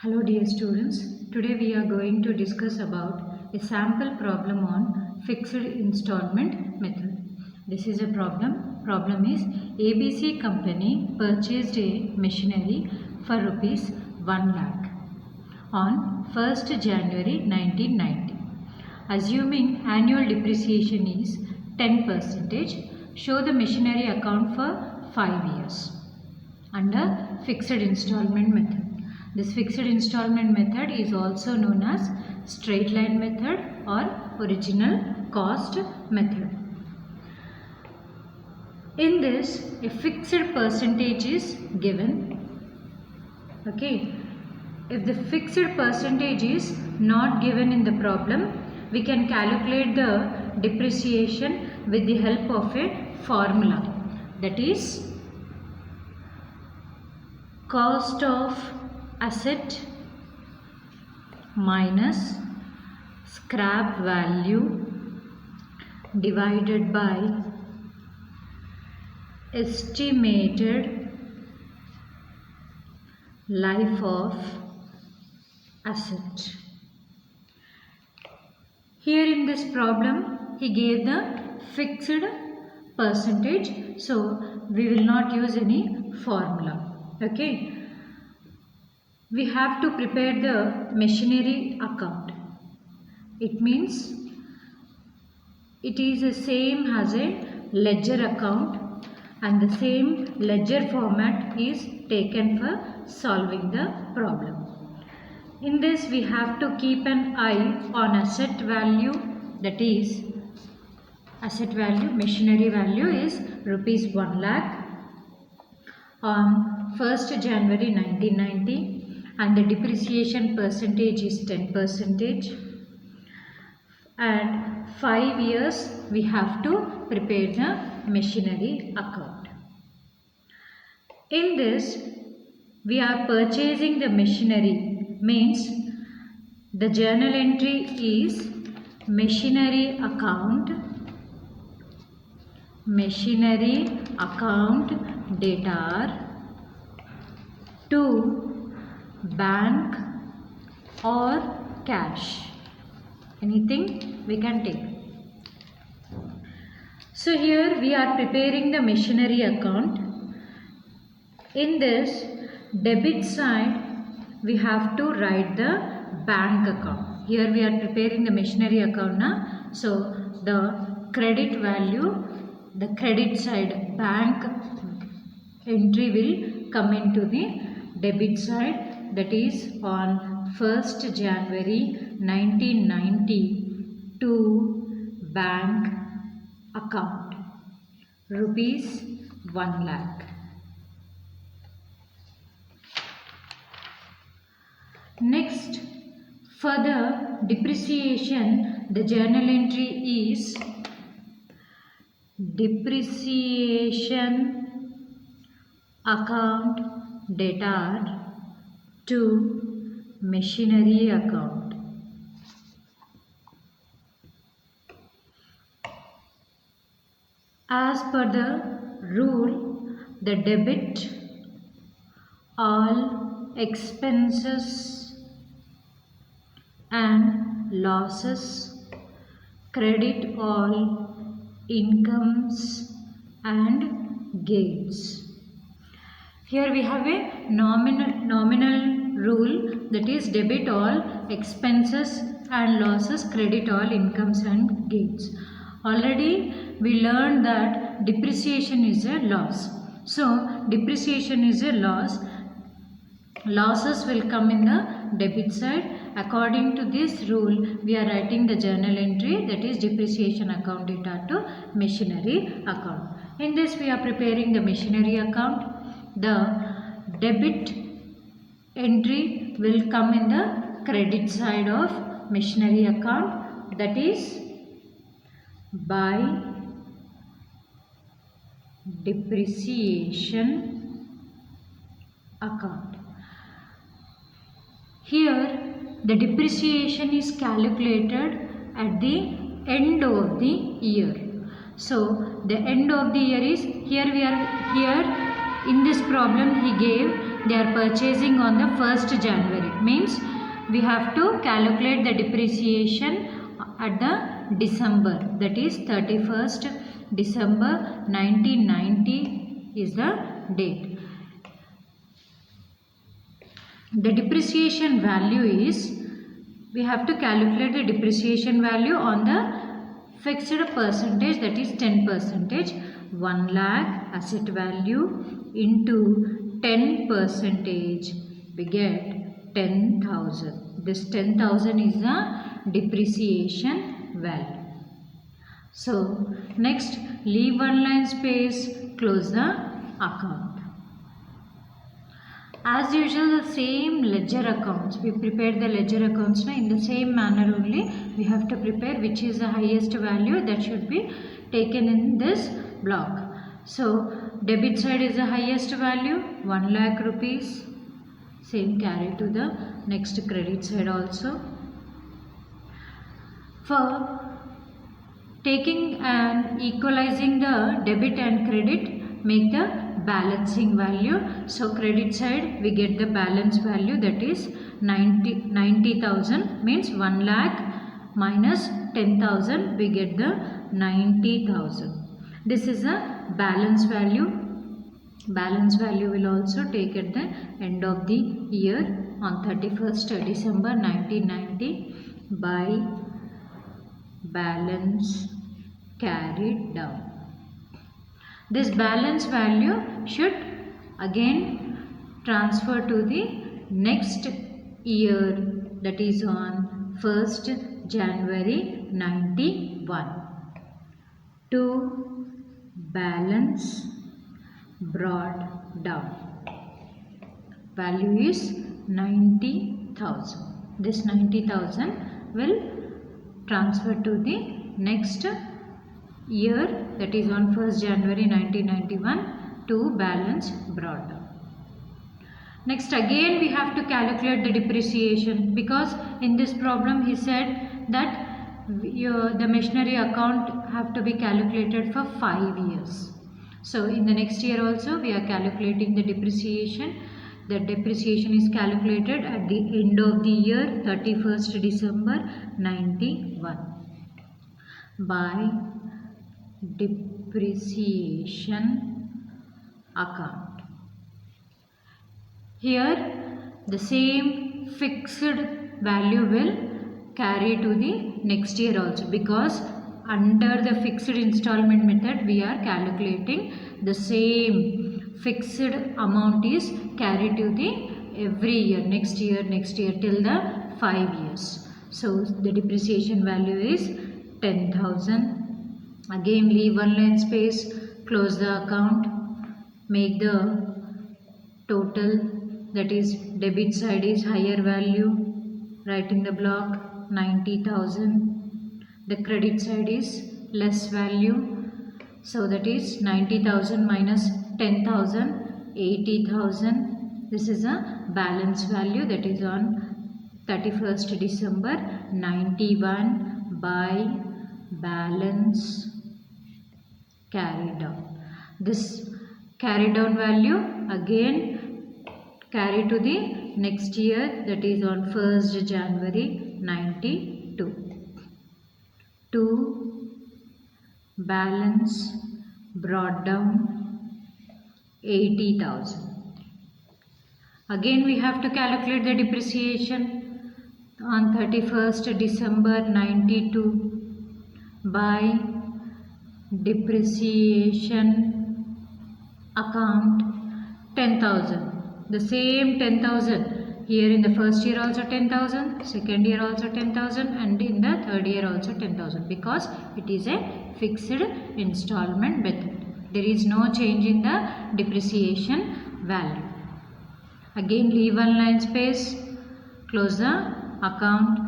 Hello dear students, today we are going to discuss about a sample problem on fixed installment method. This is a problem. Problem is ABC company purchased a machinery for rupees 1 lakh on 1st January 1990. Assuming annual depreciation is 10%, show the machinery account for 5 years under fixed installment method. This fixed installment method is also known as straight line method or original cost method. In this, a fixed percentage is given. Okay. If the fixed percentage is not given in the problem, we can calculate the depreciation with the help of a formula, that is cost of asset minus scrap value divided by estimated life of asset. Here in this problem, he gave the fixed percentage, so we will not use any formula. Okay. We have to prepare the machinery account. It means it is the same as a ledger account, and the same ledger format is taken for solving the problem. In this, we have to keep an eye on asset value, that is asset value, machinery value is rupees 1 lakh on 1st January 1990. And the depreciation percentage is 10%, and 5 years we have to prepare the machinery account. In this, we are purchasing the machinery, means the journal entry is machinery account data are to bank or cash, anything we can take. So here we are preparing the machinery account. In this debit side we have to write the bank account. Here we are preparing the machinery account now. So the credit value, the credit side bank entry will come into the debit side, that is on 1st January 1990 to bank account rupees 1 lakh. Next, for the depreciation, the journal entry is depreciation account data are to machinery account. As per the rule, the debit all expenses and losses, credit all incomes and gains. Here we have a nominal rule, that is debit all expenses and losses, credit all incomes and gains. Already we learned that depreciation is a loss. So depreciation is a loss. Losses will come in the debit side. According to this rule, we are writing the journal entry, that is depreciation account data to machinery account. In this we are preparing the machinery account. The debit entry will come in the credit side of machinery account, that is by depreciation account. Here the depreciation is calculated at the end of the year. So the end of the year is, here in this problem he gave they are purchasing on the 1st January. Means we have to calculate the depreciation at the December, that is 31st December 1990 is the date. The depreciation value is, we have to calculate the depreciation value on the fixed percentage, that is 10%. 1 lakh asset value into 10%, we get 10,000. This 10,000 is the depreciation value. So next, leave one line space, close the account. As usual, the same ledger accounts, we prepare the ledger accounts in the same manner only. We have to prepare which is the highest value that should be taken in this block. So debit side is the highest value, 1 lakh rupees. Same carry to the next credit side also. For taking and equalizing the debit and credit, make the balancing value. So credit side we get the balance value, that is 90,000, means 1 lakh minus 10,000, we get the 90,000. This is a balance value. Balance value will also take at the end of the year on 31st December 1990 by balance carried down. This balance value should again transfer to the next year, that is on 1st January 91 to balance brought down. Value is 90,000. This 90,000 will transfer to the next year, that is on 1st January 1991 to balance brought down. Next, again we have to calculate the depreciation, because in this problem he said that the machinery account have to be calculated for 5 years. So in the next year also we are calculating the depreciation. The depreciation is calculated at the end of the year 31st December 91 by depreciation account. Here the same fixed value will carry to the next year also, because under the fixed installment method we are calculating the same fixed amount is carried to the every year, next year till the 5 years. So the depreciation value is 10,000. Again leave one line space, close the account, make the total, that is debit side is higher value, write in the block 90,000. The credit side is less value, so that is 90,000 minus 10,000, 80,000. This is a balance value, that is on 31st December 91 by balance carried down. This carried down value again carry to the next year, that is on 1st January 92 to balance brought down 80,000. Again we have to calculate the depreciation on 31st December 92 by depreciation account 10,000. The same 10,000 here in the first year also 10,000, second year also 10,000, and in the third year also 10,000, because it is a fixed installment method. There is no change in the depreciation value. Again leave one line space, close the account.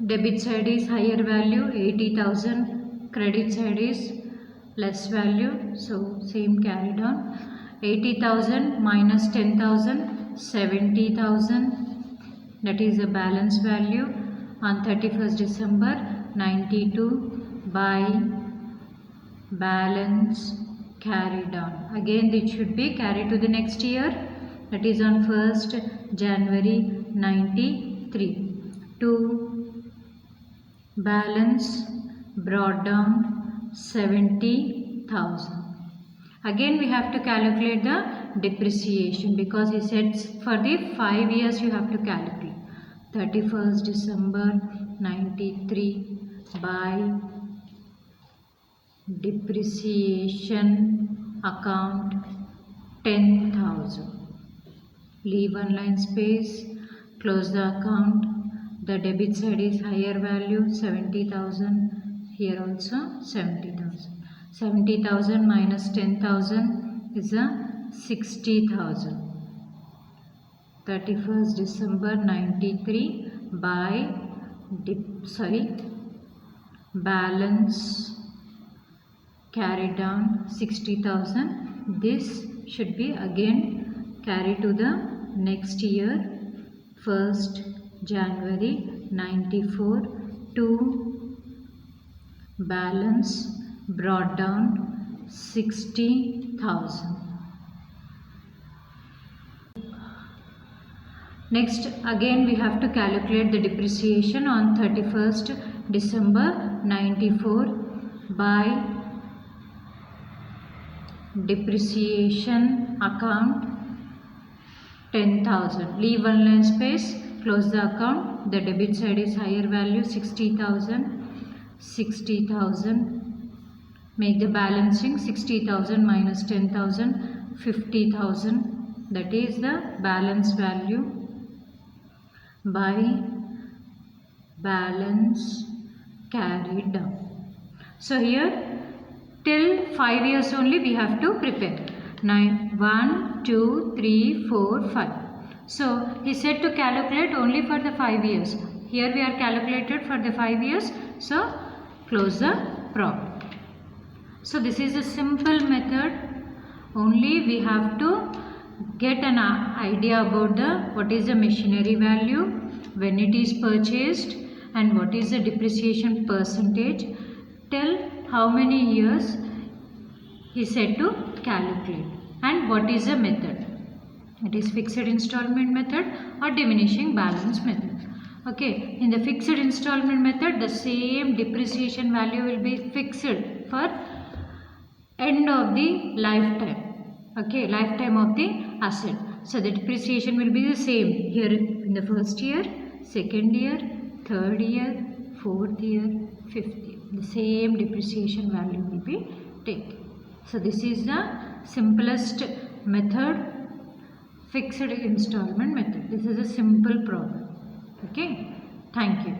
Debit side is higher value 80,000, credit side is less value, so same carried on. 80,000 minus 10,000, 70,000, that is the balance value on 31st December 92 by balance carried on. Again it should be carried to the next year, that is on 1st January 93. To balance brought down 70,000. Again we have to calculate the depreciation, because he said for the 5 years you have to calculate. 31st December 93 by depreciation account 10,000. Leave one line space, close the account. The debit side is higher value 70,000, here also 70,000. 70,000 minus 10,000 is a 60,000. 31st December 93 by balance carried down 60,000. This should be again carried to the next year, 1st January 94, to balance brought down 60,000. Next again we have to calculate the depreciation on 31st December 94 by depreciation account 10,000. Leave one line space, close the account. The debit side is higher value 60,000. 60,000. Make the balancing 60,000 minus 10,000, 50,000. That is the balance value by balance carried down. So here till 5 years only we have to prepare. 1, 2, 3, 4, 5. So he said to calculate only for the 5 years. Here we are calculated for the 5 years. So close the problem. So this is a simple method. Only we have to get an idea about what is the machinery value, when it is purchased, and what is the depreciation percentage, till how many years he said to calculate, and what is the method. It is fixed installment method or diminishing balance method. Okay, in the fixed installment method the same depreciation value will be fixed for end of the lifetime. Okay, lifetime of the asset. So the depreciation will be the same here in the first year, second year, third year, fourth year, fifth year. The same depreciation value will be taken. So this is the simplest method, fixed installment method. This is a simple problem. Okay, thank you.